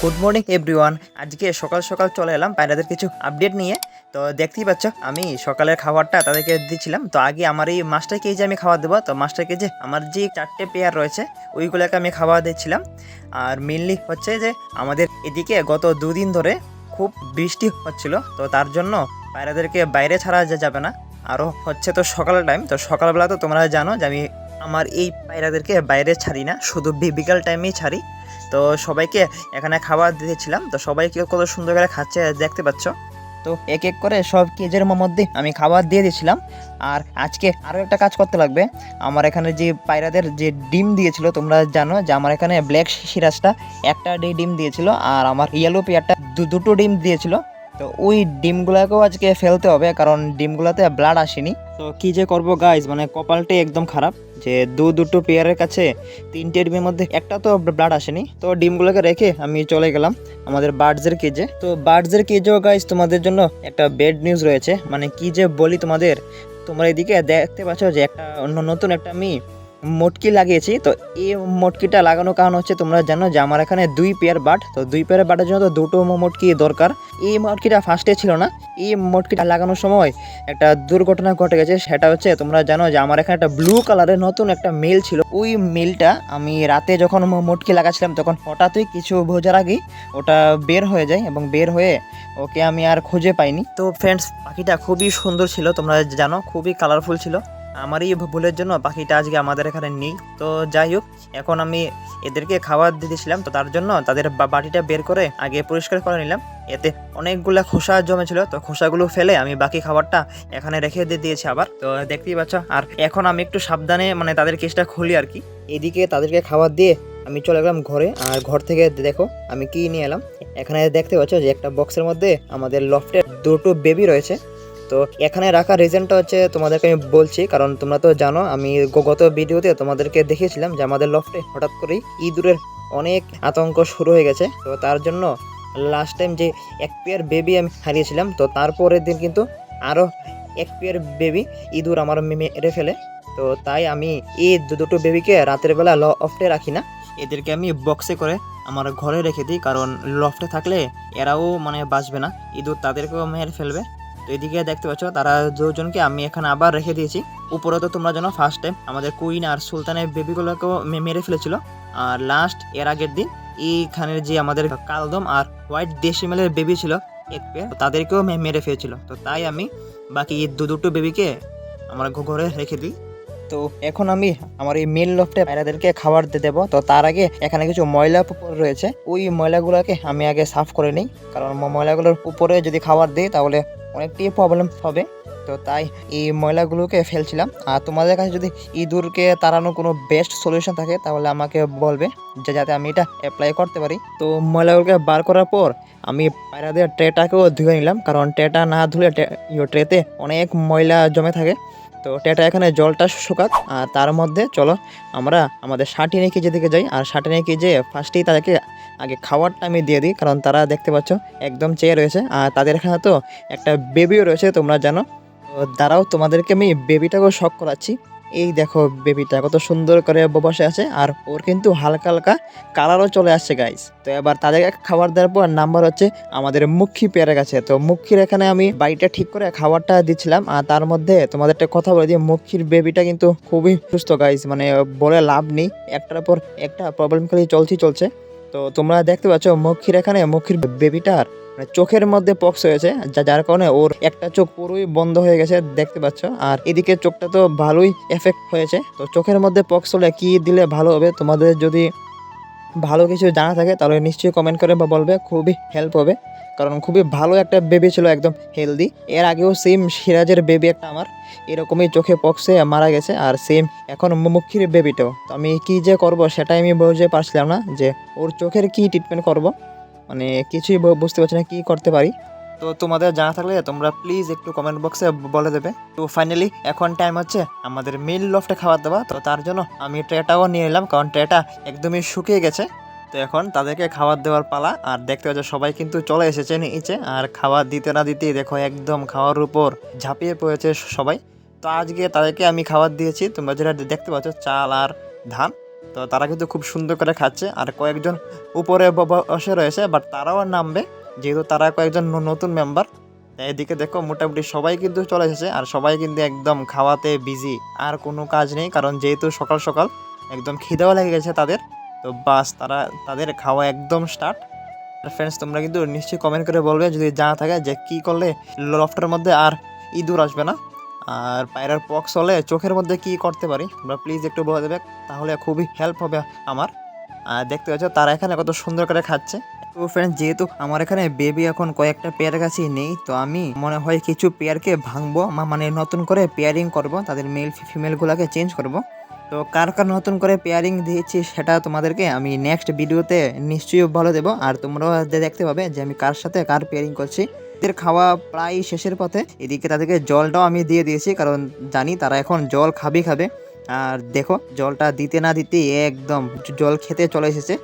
Good morning everyone. আজকে সকাল সকাল চলে এলাম পায়রাদের কিছু আপডেট নিয়ে। তো দেখতেই পাচ্ছ আমি সকালের খাবারটা তাদেরকে দিচ্ছিলাম। তো আগে আমার এই মাস্টার কেজে আমি খাবার দেবো। তো মাস্টার কেজে আমার যে 4টে পেয়ার রয়েছে ওইগুলোকে আমি খাবার দিচ্ছিলাম। আর মেনলি হচ্ছে যে আমাদের এদিকে গত 2 দিন ধরে খুব বৃষ্টি হচ্ছিল, তো তার জন্য পায়রাদেরকে বাইরে ছাড়া যাবে না। আরও হচ্ছে তো সকালের টাইম, তো সকালবেলা তো তোমরা জানো যে আমি আমার এই পায়রাদেরকে বাইরে ছাড়ি না, শুধু বিকাল টাইমেই ছাড়ি। তো সবাইকে এখানে খাবার দিয়েছিলাম। তো সবাইকে কত সুন্দর করে খাচ্ছে দেখতে পাচ্ছ। তো এক এক করে সব কেজের মধ্যে আমি খাবার দিয়ে দিয়েছিলাম। আর আজকে আরও একটা কাজ করতে লাগবে। আমার এখানে যে পায়রাদের যে ডিম দিয়েছিল, তোমরা জানো যে আমার এখানে ব্ল্যাক সিরাজটা একটা ডিম দিয়েছিল, আর আমার ইয়েলো পেয়ারটা দুটো ডিম দিয়েছিল। তো ওই ডিমগুলোকেও আজকে ফেলতে হবে, কারণ ডিমগুলোতে ব্লাড আসেনি। তো কি যে করব গাইজ, মানে কপালটাই একদম খারাপ যে দুটো পেয়ারের কাছে 3টে ডিমের মধ্যে একটা তো ব্লাড আসেনি। তো ডিমগুলোকে রেখে আমি চলে গেলাম আমাদের বার্ডসের কেজে। তো বার্ডসের কেজেও গাইজ তোমাদের জন্য একটা ব্যাড নিউজ রয়েছে। মানে কি যে বলি তোমাদের, তোমরা এদিকে দেখতে পাচ্ছ যে একটা নতুন একটা আমি মটকি লাগিয়েছি। তো এই মটকিটা লাগানোর কারণ হচ্ছে, তোমরা জানো যে আমার এখানে 2 পেয়ার বাট, তো 2 পেয়ার বাটের জন্য তো দুটো মটকি দরকার। এই মটকিটা ফার্স্টে ছিল না। এই মটকিটা লাগানোর সময় একটা দুর্ঘটনা ঘটে গেছে। সেটা হচ্ছে, তোমরা জানো যে আমার এখানে একটা ব্লু কালারের নতুন একটা মেল ছিল। ওই মেলটা আমি রাতে যখন মটকি লাগাচ্ছিলাম তখন হঠাৎই কিছু বোঝার আগেই ওটা বের হয়ে যায়, এবং বের হয়ে ওকে আমি আর খুঁজে পাইনি। তো ফ্রেন্ডস, পাখিটা খুবই সুন্দর ছিল, তোমরা জানো খুবই কালারফুল ছিল। আমারই ভুলের জন্য পাখিটা আজকে আমাদের এখানে নেই। তো যাই হোক, এখন আমি এদেরকে খাবার দিতেছিলাম, তো তার জন্য তাদের বাটিটা বের করে আগে পরিষ্কার করে নিলাম। এতে অনেকগুলো খোসা জমেছিল, তো খোসাগুলো ফেলে আমি বাকি খাবারটা এখানে রেখে দিয়েছি আবার। তো দেখতেই পাচ্ছ। আর এখন আমি একটু সাবধানে মানে তাদের কেসটা খুলি আর কি। এদিকে তাদেরকে খাবার দিয়ে আমি চলে গেলাম ঘরে। আর ঘর থেকে দেখো আমি কি নিয়ে এলাম। এখানে দেখতে পাচ্ছ যে একটা বক্সের মধ্যে আমাদের লফটের দুটো বেবি রয়েছে। তো এখানে রাখার রিজনটা হচ্ছে তোমাদেরকে আমি বলছি, কারণ তোমরা তো জানো আমি গত ভিডিওতে তোমাদেরকে দেখিয়েছিলাম যে আমাদের লফটে হঠাৎ করেই ইঁদুরের অনেক আতঙ্ক শুরু হয়ে গেছে। তো তার জন্য লাস্ট টাইম যে 1 পেয়ার বেবি আমি হারিয়েছিলাম, তো তারপরের দিন কিন্তু আরও 1 পেয়ার বেবি ইঁদুর আমার মেরে ফেলে। তো তাই আমি এই দুটো বেবিকে রাতের বেলা লফটে রাখি না, এদেরকে আমি বক্সে করে আমার ঘরে রেখে দিই। কারণ লফটে থাকলে এরাও মানে বাঁচবে না, ইঁদুর তাদেরকেও মেরে ফেলবে। তো এদিকে দেখতে পাচ্ছ তারা দুজনকে আমি এখানে আবার রেখে দিয়েছি। উপরে তো তোমরা জানো ফার্স্ট টাইম আমাদের কুইন আর সুলতানের বেবিগুলোকেও মেরে ফেলেছিল। আর লাস্ট এর আগের দিন এইখানের যে আমাদের কালদম আর হোয়াইট দেশিমেলের বেবি ছিল 1 পেয়ার, তাদেরকেও মেরে ফেলেছিল। তো তাই আমি বাকি দুটো বেবিকে আমার ঘরে রেখে দিই। তো এখন আমি আমার এই মেল লফটে পায়রাদেরকে খাবার দিয়ে দেবো। তো তার আগে এখানে কিছু ময়লা রয়েছে, ওই ময়লাগুলোকে আমি আগে সাফ করে নিই। কারণ ময়লাগুলোর উপরে যদি খাবার দিই তাহলে অনেকটাই প্রবলেম হবে। তো তাই এই ময়লাগুলোকে ফেলছিলাম। আর তোমাদের কাছে যদি ইঁদুরকে তাড়ানোর কোনো বেস্ট সলিউশন থাকে তাহলে আমাকে বলবে, যাতে আমি এটা অ্যাপ্লাই করতে পারি। তো ময়লাগুলোকে বার করার পর আমি পায়রাদের ট্রেটাকেও ধুয়ে নিলাম, কারণ ট্রেটা না ধুলে ট্রেতে অনেক ময়লা জমে থাকে। তো ট্রেটা এখানে জলটা শুকাক, আর তার মধ্যে চলো আমরা আমাদের শাটিনে কেজে দিকে যাই। আর শাটিনে কেজে ফার্স্টেই তাদেরকে আগে খাবারটা আমি দিয়ে দিই, কারণ তারা দেখতে পাচ্ছ একদম চেয়ে রয়েছে। আর তাদের এখানে তো একটা বেবিও রয়েছে, তোমরা জানো। তো দাঁড়াও, তোমাদেরকে আমি বেবিটাকেও শখ করাচ্ছি। এই দেখো বেবিটা কত সুন্দর করে বসে আছে, আর ওর কিন্তু হালকা হালকা কালারও চলে আসছে গাইস। তো এবার তাদেরকে খাবার দেওয়ার পর নাম্বার হচ্ছে আমাদের মুখী পেয়ারের কাছে। তো মুখীর এখানে আমি বাড়িটা ঠিক করে খাবারটা দিচ্ছিলাম। আর তার মধ্যে তোমাদের একটা কথা বলে দিই, মুখীর বেবিটা কিন্তু খুবই সুস্থ গাইস, মানে বলে লাভ নেই, একটার পর একটা প্রবলেম খালি চলছে। তো তোমরা দেখতে পাচ্ছ মুখীর এখানে মুখীর বেবিটার মানে চোখের মধ্যে পক্স হয়েছে, যার কারণে ওর একটা চোখ পুরোই বন্ধ হয়ে গেছে দেখতে পাচ্ছ। আর এদিকে চোখটা তো ভালোই এফেক্ট হয়েছে। তো চোখের মধ্যে পক্স হলে কি দিলে ভালো হবে, তোমাদের যদি ভালো কিছু জানা থাকে তাহলে নিশ্চয়ই কমেন্ট করে বা বলবে, খুবই হেল্প হবে। কারণ খুবই ভালো একটা বেবি ছিল, একদম হেলদি। এর আগেও সেম সিরাজের বেবি একটা আমার এরকমই চোখে পক্সে মারা গেছে, আর সেম এখন মুখির বেবিটাও। তো আমি কী যে করব সেটাই আমি বুঝতে পারছিলাম না, যে ওর চোখের কি ট্রিটমেন্ট করব, মানে কিছুই বুঝতে পারছি না কী করতে পারি। তো তোমাদের জানা থাকলে তোমরা প্লিজ একটু কমেন্ট বক্সে বলে দেবে। তো ফাইনালি এখন টাইম হচ্ছে আমাদের মেল লফটে খাবার দেওয়া। তো তার জন্য আমি ট্রেটাও নিয়ে নিলাম, কারণ ট্রেটা একদমই শুকিয়ে গেছে। তো এখন তাদেরকে খাবার দেওয়ার পালা। আর দেখতে পাচ্ছ সবাই কিন্তু চলে এসেছে নিচে, আর খাবার দিতে না দিতেই দেখো একদম খাওয়ার উপর ঝাঁপিয়ে পড়েছে সবাই। তো আজকে তাদেরকে আমি খাবার দিয়েছি, তোমরা যেটা দেখতে পাচ্ছ চাল আর ধান। তো তারা কিন্তু খুব সুন্দর করে খাচ্ছে, আর কয়েকজন উপরে বসে রয়েছে, বাট তারাও নামবে যেহেতু তারা কয়েকজন নতুন মেম্বার। এদিকে দেখো মোটামুটি সবাই কিন্তু চলে এসেছে, আর সবাই কিন্তু একদম খাওয়াতে বিজি, আর কোনো কাজ নেই, কারণ যেহেতু সকাল সকাল একদম খিদেও লেগে গেছে তাদের। তো বাস তাদের খাওয়া একদম স্টার্ট। ফ্রেন্ডস, তোমরা কিন্তু নিশ্চয়ই কমেন্ট করে বলবে যদি জানা থাকে যে কী করলে লফটের মধ্যে আর ইঁদুর আসবে না, আর পায়রার পক্স হলে চোখের মধ্যে কি করতে পারি তোমরা প্লিজ একটু বলে দেবে, তাহলে খুবই হেল্প হবে আমার। আর দেখতে পাচ্ছ তারা এখানে কত সুন্দর করে খাচ্ছে। তো ফ্রেন্ডস, যেহেতু আমার এখানে বেবি এখন কয়েকটা পেয়ার কাছেই নেই, তো আমি মনে হয় কিছু পেয়ারকে ভাঙবো, মানে নতুন করে পেয়ারিং করব, তাদের মেল ফিমেলগুলোকে চেঞ্জ করব। তো কার কার নতুন করে পেয়ারিং দিয়েছি সেটা তোমাদেরকে আমি নেক্সট ভিডিওতে নিশ্চয়ই বলে দেবো, আর তোমরাও দেখতে পাবে যে আমি কার সাথে কার পেয়ারিং করছি। এদের খাওয়া প্রায় শেষের পথে, এদিকে তাদেরকে জলটাও আমি দিয়ে দিয়েছি, কারণ জানি তারা এখন জল খাবে। আর দেখো জলটা দিতে না দিতে একদম জল খেতে চলে এসেছে।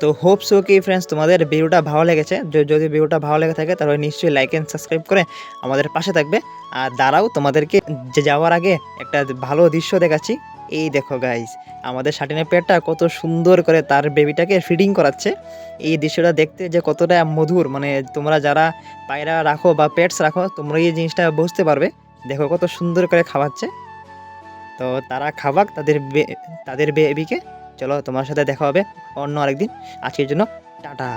তো হোপ সো কি ফ্রেন্ডস তোমাদের ভিডিওটা ভালো লেগেছে, যদি ভিডিওটা ভালো লেগে থাকে তাহলে নিশ্চয়ই লাইক অ্যান্ড সাবস্ক্রাইব করে আমাদের পাশে থাকবে। আর দাঁড়াও, তোমাদেরকে যাওয়ার আগে একটা ভালো দৃশ্য দেখাচ্ছি। এই দেখো গাইস, আমাদের শাটিনের পেটটা কত সুন্দর করে তার বেবিটাকে ফিডিং করাচ্ছে। এই দৃশ্যটা দেখতে যে কতটা মধুর, মানে তোমরা যারা পায়রা রাখো বা পেটস রাখো তোমরা এই জিনিসটা বুঝতে পারবে। দেখো কত সুন্দর করে খাওয়াচ্ছে। তো তারা খাওয়াক তাদের বেবিকে। চলো, তোমার সাথে দেখা হবে অন্য আরেকদিন। আজকের জন্য টাটা।